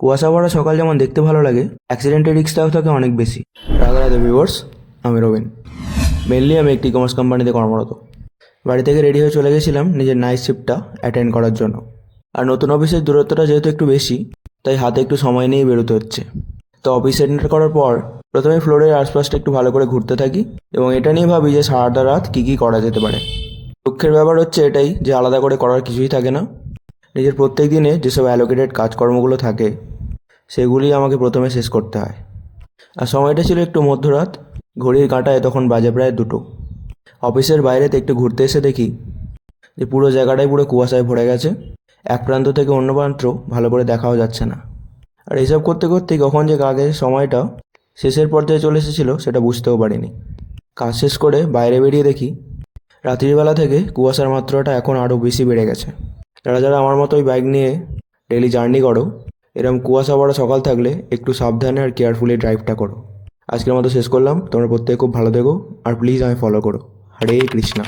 কুয়াশা ভরা সকাল যেমন দেখতে ভালো লাগে, অ্যাক্সিডেন্টের রিস্কটাও থাকে অনেক বেশি। রাধা রাধা ভিউয়ার্স, আমি রবিন। মেনলি আমি একটি কমার্স কোম্পানিতে কর্মরত। বাড়ি থেকে রেডি হয়ে চলে গেছিলাম নিজের নাইট শিফটটা অ্যাটেন্ড করার জন্য। আর নতুন অফিসের দূরত্বটা যেহেতু একটু বেশি, তাই হাতে একটু সময় নিয়েই বেরোতে হচ্ছে। তো অফিস এন্টার করার পর প্রথমে ফ্লোরের আশপাশটা একটু ভালো করে ঘুরতে থাকি এবং এটা নিয়ে ভাবি যে সারাটা রাত কী কী করা যেতে পারে। দুঃখের ব্যাপার হচ্ছে এটাই যে আলাদা করে করার কিছুই থাকে না। নিজের প্রত্যেক দিনে যেসব অ্যালোকেটেড কাজকর্মগুলো থাকে সেগুলি আমাকে প্রথমে শেষ করতে হয়। আর সময়টা ছিল একটু মধ্যরাত, ঘড়ির কাঁটায় তখন বাজে প্রায় 2টো। অফিসের বাইরেতে একটু ঘুরতে এসে দেখি যে পুরো জায়গাটাই পুরো কুয়াশায় ভরে গেছে। এক প্রান্ত থেকে অন্য প্রান্ত ভালো করে দেখাও যাচ্ছে না। আর এসব করতে করতেই কখন যে কাজের সময়টা শেষের পর্যায়ে চলে এসেছিলো সেটা বুঝতেও পারিনি। কাজ শেষ করে বাইরে বেরিয়ে দেখি রাত্রিবেলা থেকে কুয়াশার মাত্রাটা এখন আরও বেশি বেড়ে গেছে। যারা যারা আমার মতোই বাইক নিয়ে ডেলি জার্নি করো, এরকম কুয়াশা ভরা সকাল থাকলে একটু সাবধানে আর কেয়ারফুলি ড্রাইভটা করো। আজকের মতো শেষ করলাম। তোমরা প্রত্যেকে খুব ভালো থেকো আর প্লিজ আমায় ফলো করো। হরে কৃষ্ণা।